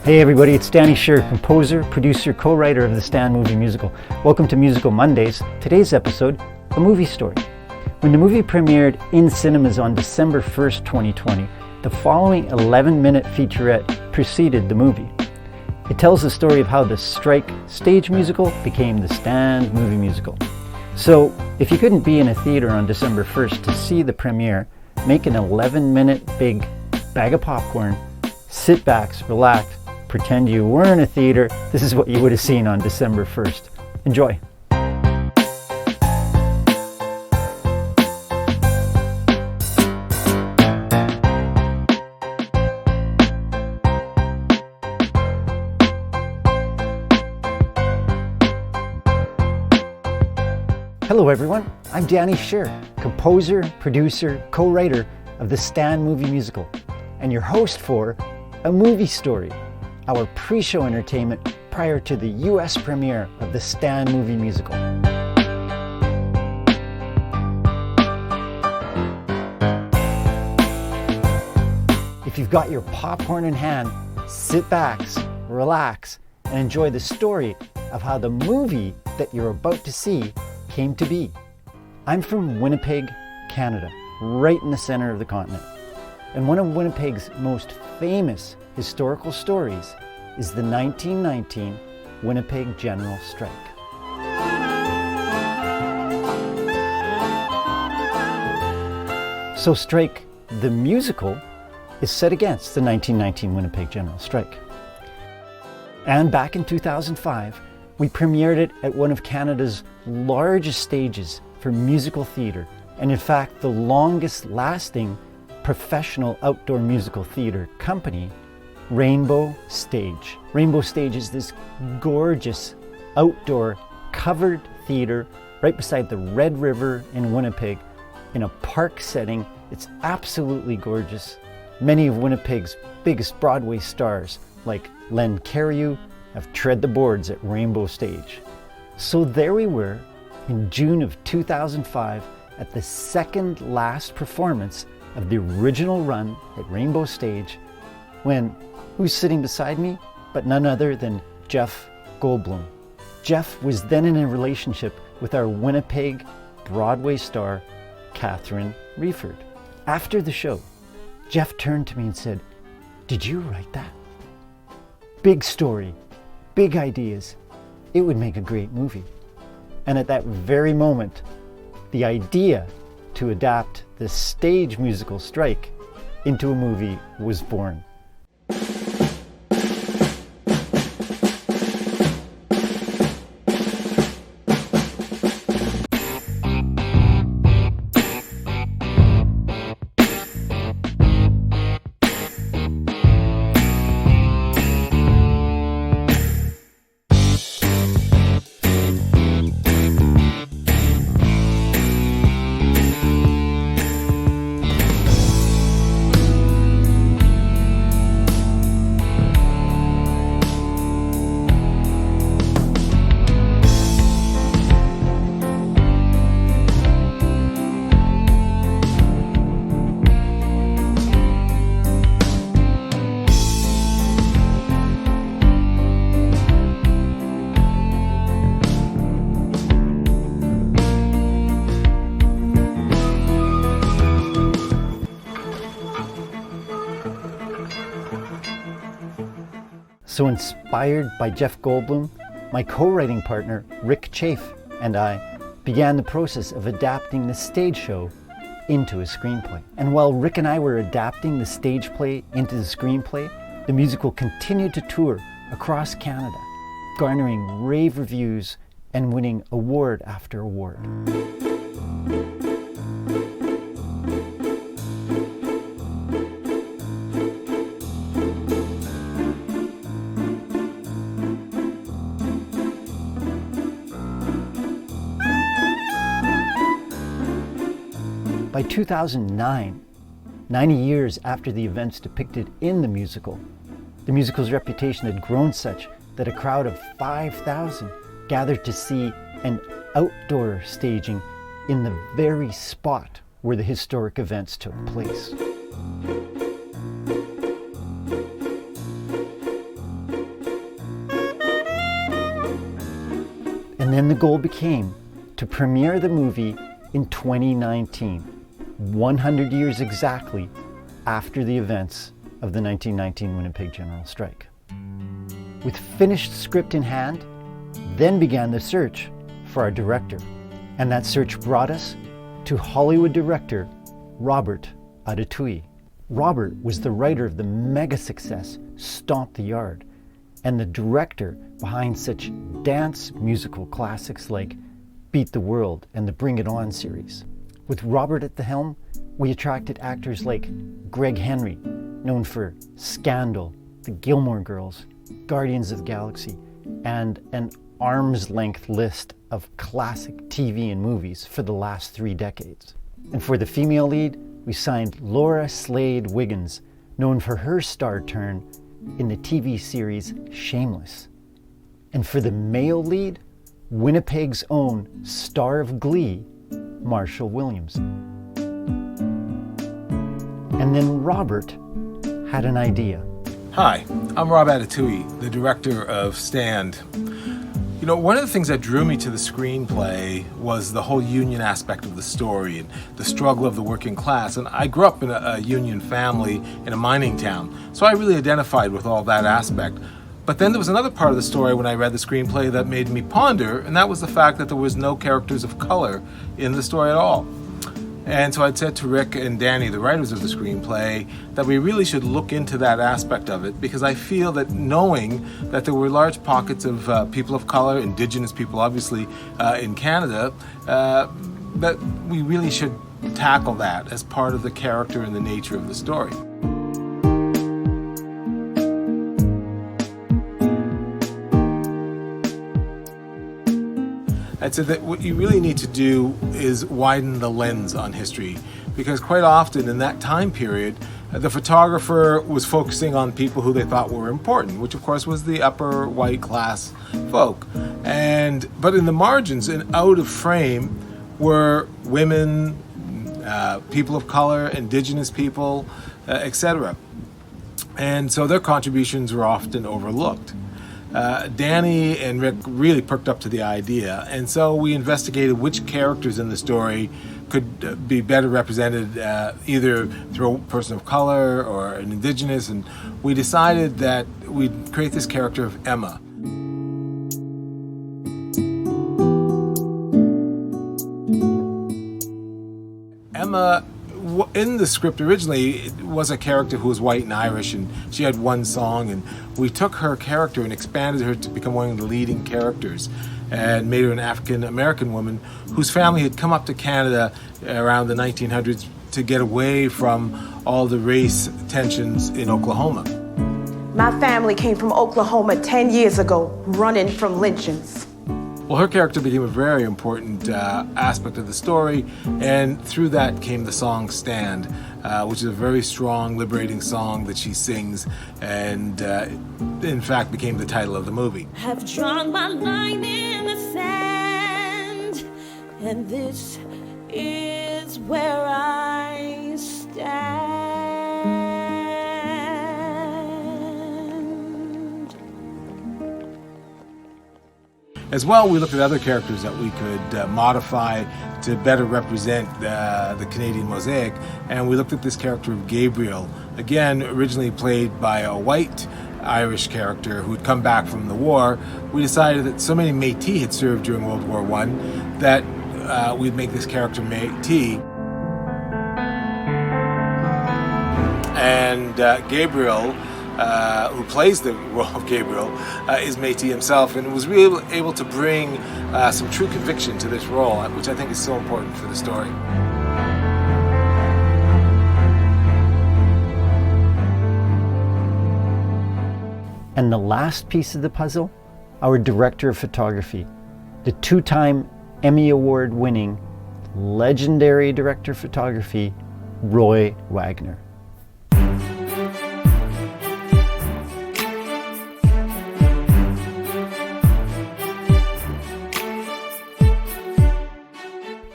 Hey everybody, it's Danny Sher, composer, producer, co-writer of the Stan Movie Musical. Welcome to Musical Mondays. Today's episode, A Movie Story. When the movie premiered in cinemas on December 1st, 2020, the following 11-minute featurette preceded the movie. It tells the story of how the Strike stage musical became the Stan Movie Musical. So, if you couldn't be in a theater on December 1st to see the premiere, make an 11-minute big bag of popcorn, sit back, relax, pretend you were in a theater. This is what you would have seen on December 1st. Enjoy. Hello everyone, I'm Danny Sher, composer, producer, co-writer of the Stan Movie Musical, and your host for A Movie Story, our pre-show entertainment prior to the US premiere of the Stan Movie Musical. If you've got your popcorn in hand, sit back, relax, and enjoy the story of how the movie that you're about to see came to be. I'm from Winnipeg, Canada, right in the center of the continent. And one of Winnipeg's most famous historical stories is the 1919 Winnipeg General Strike. So Strike, the musical, is set against the 1919 Winnipeg General Strike. And back in 2005, we premiered it at one of Canada's largest stages for musical theatre, and in fact the longest lasting professional outdoor musical theatre company, Rainbow Stage. Rainbow Stage is this gorgeous outdoor covered theatre right beside the Red River in Winnipeg in a park setting. It's absolutely gorgeous. Many of Winnipeg's biggest Broadway stars like Len Cariou have tread the boards at Rainbow Stage. So there we were in June of 2005 at the second last performance of the original run at Rainbow Stage, when who's sitting beside me but none other than Jeff Goldblum. Jeff was then in a relationship with our Winnipeg Broadway star, Catherine Reeford. After the show, Jeff turned to me and said, "Did you write that? Big story, big ideas. It would make a great movie." And at that very moment, the idea to adapt the stage musical Strike into a movie was born. So inspired by Jeff Goldblum, my co-writing partner Rick Chafe and I began the process of adapting the stage show into a screenplay. And while Rick and I were adapting the stage play into the screenplay, the musical continued to tour across Canada, garnering rave reviews and winning award after award. By 2009, 90 years after the events depicted in the musical's reputation had grown such that a crowd of 5,000 gathered to see an outdoor staging in the very spot where the historic events took place. then the goal became to premiere the movie in 2019, 100 years exactly after the events of the 1919 Winnipeg General Strike. With finished script in hand, then began the search for our director. And that search brought us to Hollywood director Robert Adetuyi. Robert was the writer of the mega success Stomp the Yard and the director behind such dance musical classics like Beat the World and the Bring It On series. With Robert at the helm, we attracted actors like Greg Henry, known for Scandal, The Gilmore Girls, Guardians of the Galaxy, and an arm's length list of classic TV and movies for the last 3 decades. And for the female lead, we signed Laura Slade Wiggins, known for her star turn in the TV series Shameless. And for the male lead, Winnipeg's own star of Glee, Marshall Williams. And then Robert had an idea. Hi, I'm Rob Adetuyi, the director of Stand. You know, one of the things that drew me to the screenplay was the whole union aspect of the story and the struggle of the working class. And I grew up in a union family in a mining town, so I really identified with all that aspect. But then there was another part of the story when I read the screenplay that made me ponder, and that was the fact that there was no characters of color in the story at all. And so I'd said to Rick and Danny, the writers of the screenplay, that we really should look into that aspect of it, because I feel that knowing that there were large pockets of people of color, Indigenous people obviously, in Canada, that we really should tackle that as part of the character and the nature of the story. I'd say that what you really need to do is widen the lens on history, because quite often in that time period, the photographer was focusing on people who they thought were important, which of course was the upper white class folk. But in the margins and out of frame were women, people of color, Indigenous people, etc. And so their contributions were often overlooked. Danny and Rick really perked up to the idea, and so we investigated which characters in the story could be better represented either through a person of color or an Indigenous, and we decided that we'd create this character of Emma. Emma, in the script originally, was a character who was white and Irish, and she had one song, and we took her character and expanded her to become one of the leading characters and made her an African-American woman whose family had come up to Canada around the 1900s to get away from all the race tensions in Oklahoma. My family came from Oklahoma 10 years ago, running from lynchings. Well, her character became a very important aspect of the story, and through that came the song Stand, which is a very strong, liberating song that she sings, and in fact became the title of the movie. Have drawn my line in the sand, and this is where I stand. As well, we looked at other characters that we could modify to better represent the Canadian mosaic, and we looked at this character of Gabriel, again originally played by a white Irish character who had come back from the war. We decided that so many Métis had served during World War I that we'd make this character Métis. And Gabriel, who plays the role of Gabriel, is Métis himself, and was really able to bring some true conviction to this role, which I think is so important for the story. And the last piece of the puzzle, our director of photography, the 2-time Emmy Award winning, legendary director of photography, Roy Wagner.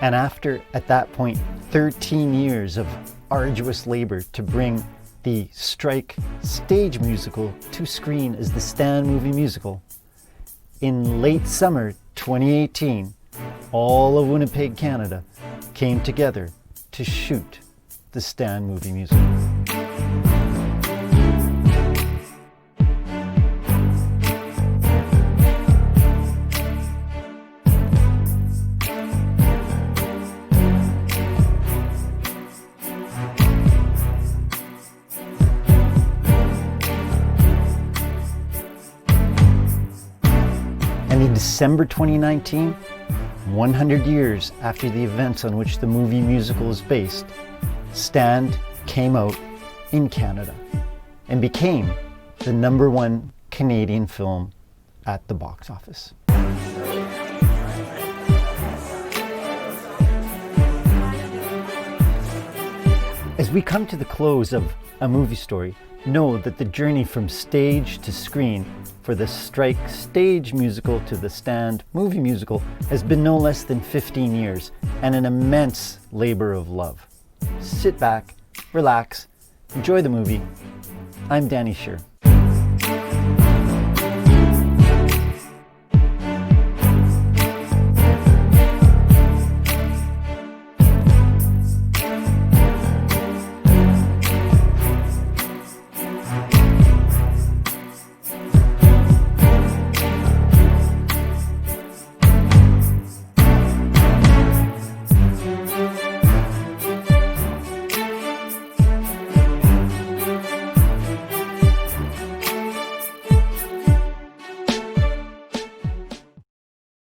And after, at that point, 13 years of arduous labor to bring the Strike stage musical to screen as the Stand movie musical, in late summer 2018, all of Winnipeg, Canada came together to shoot the Stand movie musical. And in December 2019, 100 years after the events on which the movie musical is based, Stand came out in Canada and became the #1 Canadian film at the box office. As we come to the close of A Movie Story, know that the journey from stage to screen for the Strike stage musical to the Stand movie musical has been no less than 15 years and an immense labor of love. Sit back, relax, enjoy the movie. I'm Danny Scheer.